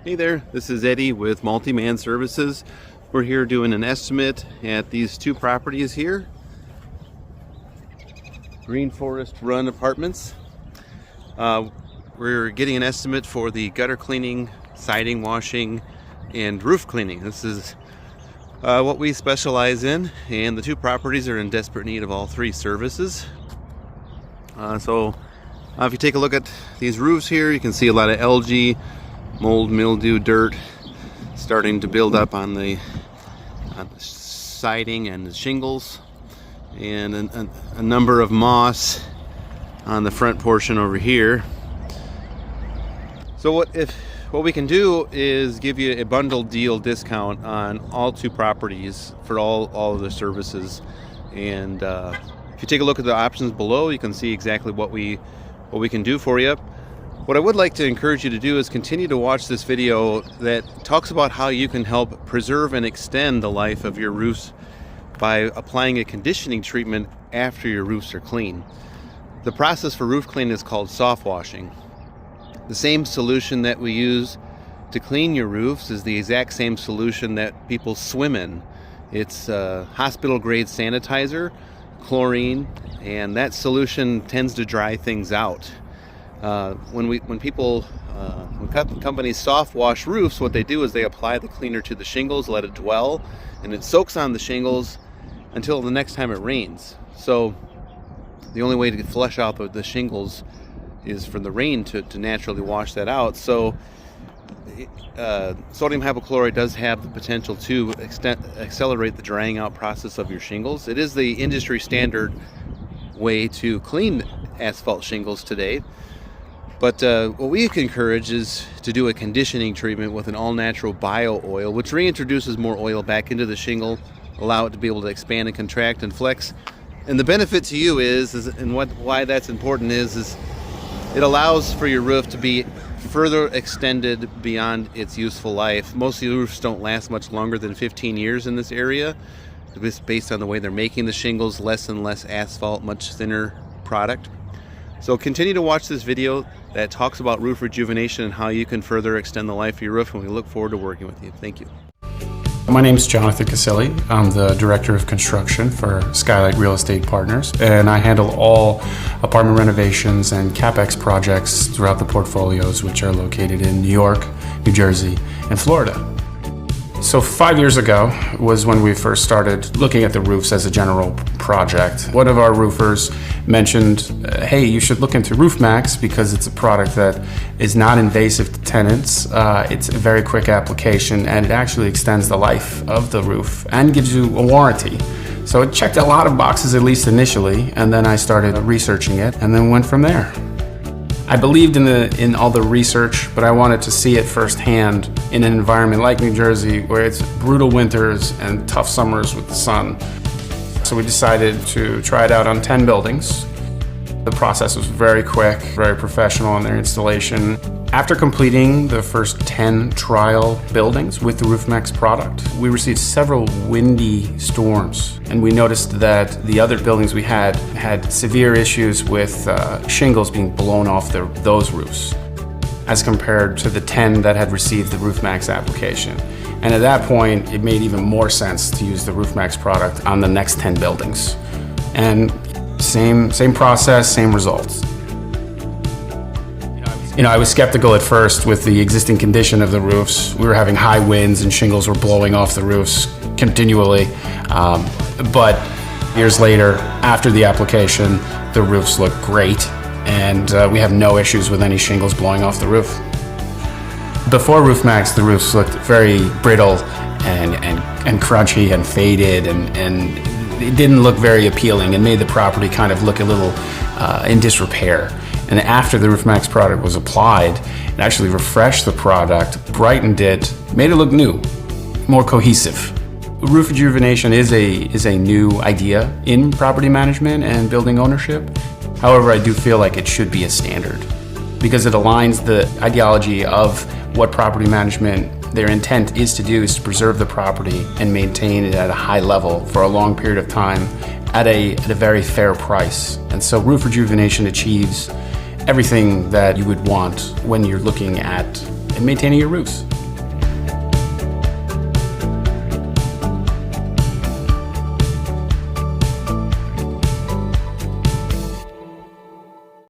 Hey there, this is Eddie with Multi-Man Services. We're here doing an estimate at these two properties here. Green Forest Run Apartments. We're getting an estimate for the gutter cleaning, siding washing, and roof cleaning. This is what we specialize in, and the two properties are in desperate need of all three services. If you take a look at these roofs here, you can see a lot of algae, mold, mildew, dirt starting to build up on the siding and the shingles, and a number of moss on the front portion over here. So what we can do is give you a bundle deal discount on all two properties for all of the services. And if you take a look at the options below, you can see exactly what we can do for you. What I would like to encourage you to do is continue to watch this video that talks about how you can help preserve and extend the life of your roofs by applying a conditioning treatment after your roofs are clean. The process for roof cleaning is called soft washing. The same solution that we use to clean your roofs is the exact same solution that people swim in. It's hospital grade sanitizer, chlorine, and that solution tends to dry things out. When companies soft wash roofs, what they do is they apply the cleaner to the shingles, let it dwell, and it soaks on the shingles until the next time it rains. So the only way to flush out the shingles is for the rain to naturally wash that out. So sodium hypochlorite does have the potential to accelerate the drying out process of your shingles. It is the industry standard way to clean asphalt shingles today. But what we encourage is to do a conditioning treatment with an all-natural bio oil, which reintroduces more oil back into the shingle, allow it to be able to expand and contract and flex. And the benefit to you why that's important is it allows for your roof to be further extended beyond its useful life. Most of the roofs don't last much longer than 15 years in this area, just based on the way they're making the shingles, less and less asphalt, much thinner product. So continue to watch this video that talks about roof rejuvenation and how you can further extend the life of your roof, and we look forward to working with you. Thank you. My name is Jonathan Casilli. I'm the Director of Construction for Skylight Real Estate Partners, and I handle all apartment renovations and CapEx projects throughout the portfolios, which are located in New York, New Jersey, and Florida. So 5 years ago was when we first started looking at the roofs as a general project. One of our roofers mentioned, hey, you should look into RoofMax because it's a product that is not invasive to tenants. It's a very quick application, and it actually extends the life of the roof and gives you a warranty. So it checked a lot of boxes, at least initially, and then I started researching it and then went from there. I believed in all the research, but I wanted to see it firsthand in an environment like New Jersey, where it's brutal winters and tough summers with the sun. So we decided to try it out on 10 buildings. The process was very quick, very professional in their installation. After completing the first 10 trial buildings with the RoofMax product, we received several windy storms, and we noticed that the other buildings we had severe issues with shingles being blown off those roofs, as compared to the 10 that had received the RoofMax application. And at that point, it made even more sense to use the RoofMax product on the next 10 buildings. And same process, same results. I was skeptical at first with the existing condition of the roofs. We were having high winds and shingles were blowing off the roofs continually. But years later, after the application, the roofs look great, and we have no issues with any shingles blowing off the roof. Before RoofMax, the roofs looked very brittle and crunchy and faded, and it didn't look very appealing and made the property kind of look a little in disrepair. And after the RoofMax product was applied, it actually refreshed the product, brightened it, made it look new, more cohesive. Roof rejuvenation is a new idea in property management and building ownership. However, I do feel like it should be a standard because it aligns the ideology of what property management, their intent is to preserve the property and maintain it at a high level for a long period of time at a very fair price. And so roof rejuvenation achieves everything that you would want when you're looking at maintaining your roofs.